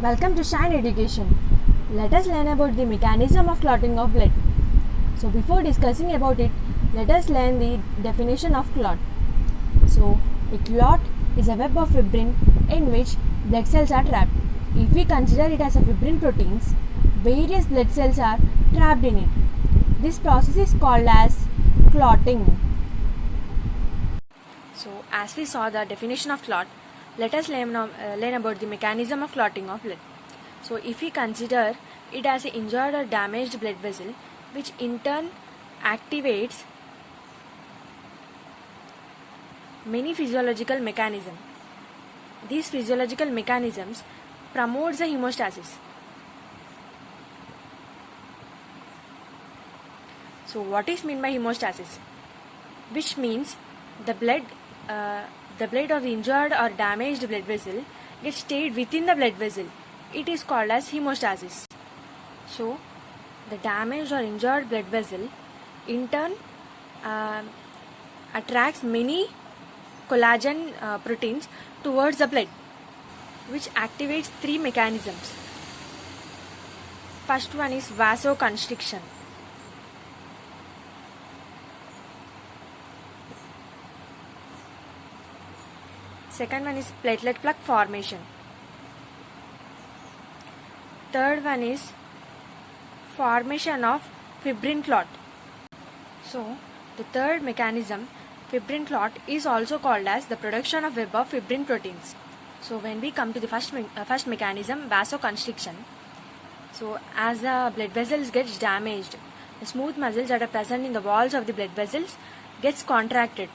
Welcome to Shine Education. Let us learn about the mechanism of clotting of blood. So before discussing about it, let us learn the definition of clot. So a clot is a web of fibrin in which blood cells are trapped. If we consider it as a fibrin proteins, various blood cells are trapped in it. This process is called as clotting. So as we saw the definition of clot, let us learn about the mechanism of clotting of blood. So if we consider it as an injured or damaged blood vessel, which in turn activates many physiological mechanisms. These physiological mechanisms promotes the hemostasis. So what is meant by hemostasis? Which means the blood of the injured or damaged blood vessel gets stayed within the blood vessel. It is called as hemostasis. So the damaged or injured blood vessel in turn attracts many collagen proteins towards the blood, which activates three mechanisms. First one is vasoconstriction. Second one is platelet plug formation. Third one is formation of fibrin clot. So the third mechanism, fibrin clot, is also called as the production of web of fibrin proteins. So when we come to the first mechanism, vasoconstriction. So as the blood vessels gets damaged, the smooth muscles that are present in the walls of the blood vessels gets contracted.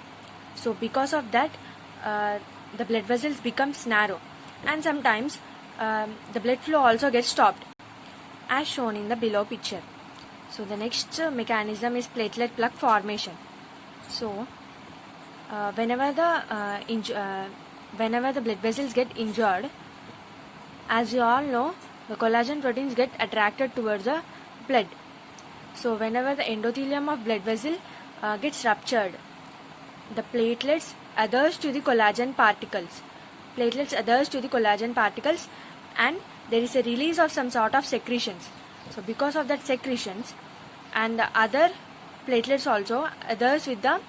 So because of that, the blood vessels becomes narrow, and sometimes the blood flow also gets stopped, as shown in the below picture. So the next mechanism is platelet plug formation. So whenever the blood vessels get injured, as you all know, the collagen proteins get attracted towards the blood. So whenever the endothelium of blood vessel gets ruptured, the platelets adheres to the collagen particles. And there is a release of some sort of secretions. So because of that secretions, and the other platelets also adheres with the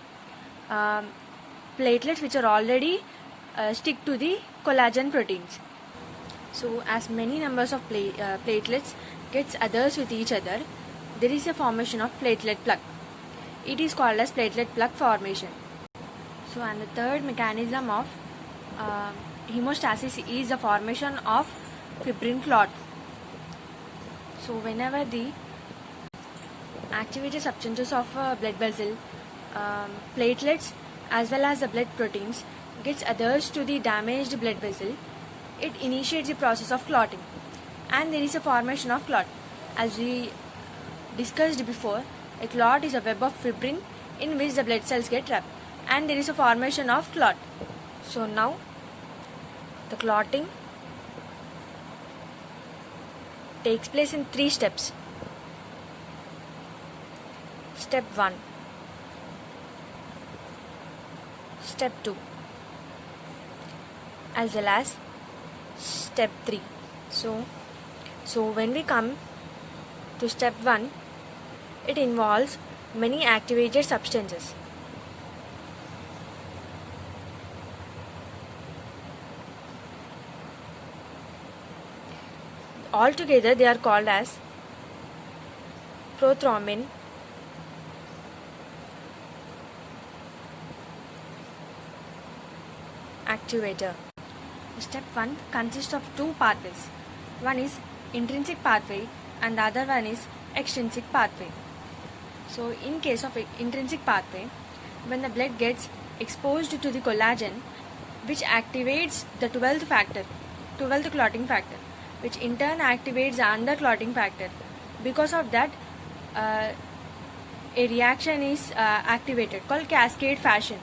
platelets which are already stick to the collagen proteins. So as many numbers of platelets gets adheres with each other, there is a formation of platelet plug. It is called as platelet plug formation. So and the third mechanism of hemostasis is the formation of fibrin clot. So whenever the activated substances of blood vessel, platelets as well as the blood proteins gets adheres to the damaged blood vessel, it initiates the process of clotting, and there is a formation of clot. As we discussed before, a clot is a web of fibrin in which the blood cells get trapped, and there is a formation of clot. So now the clotting takes place in 3 steps. Step 1, step 2, as well as step 3. So when we come to step 1, it involves many activated substances. Altogether they are called as prothrombin, activator. Step 1 consists of 2 pathways. One is intrinsic pathway and the other one is extrinsic pathway. So in case of intrinsic pathway, when the blood gets exposed to the collagen, which activates the 12th clotting factor, which in turn activates the underclotting factor. Because of that, a reaction is activated called cascade fashion,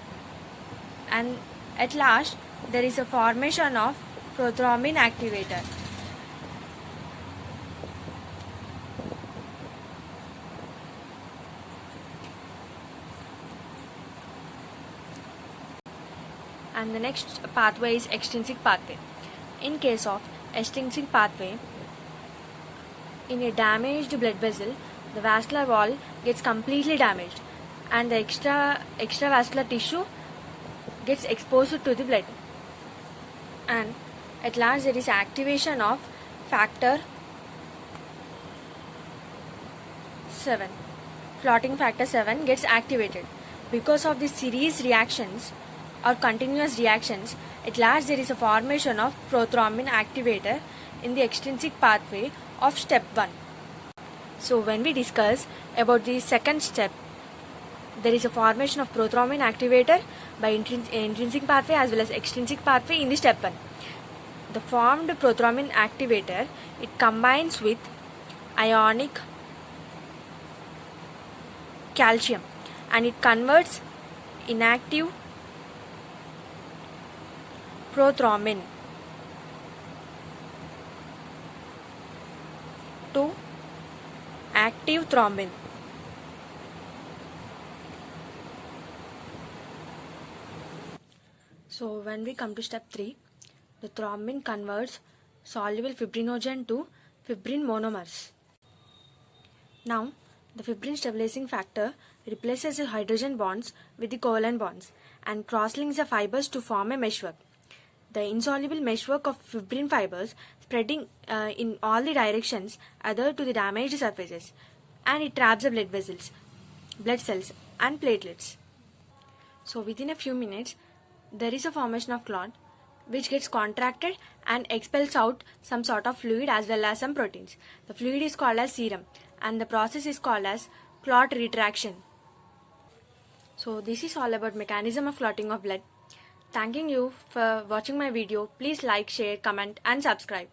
and at last there is a formation of prothrombin activator. And the next pathway is extrinsic pathway. In case of extrinsic pathway. In a damaged blood vessel, the vascular wall gets completely damaged and the extravascular tissue gets exposed to the blood. And at last there is activation of factor 7. Clotting factor 7 gets activated. Because of the series reactions or continuous reactions, at last there is a formation of prothrombin activator in the extrinsic pathway of step 1. So when we discuss about the second step, there is a formation of prothrombin activator by intrinsic pathway as well as extrinsic pathway in the step 1. The formed prothrombin activator, it combines with ionic calcium and it converts inactive prothrombin to active thrombin. So when we come to step 3, the thrombin converts soluble fibrinogen to fibrin monomers. Now the fibrin stabilizing factor replaces the hydrogen bonds with the covalent bonds and cross-links the fibers to form a meshwork. The insoluble meshwork of fibrin fibers spreading in all the directions adhere to the damaged surfaces, and it traps the blood vessels, blood cells and platelets. So within a few minutes there is a formation of clot which gets contracted and expels out some sort of fluid as well as some proteins. The fluid is called as serum and the process is called as clot retraction. So this is all about mechanism of clotting of blood. Thanking you for watching my video. Please like, share, comment and subscribe.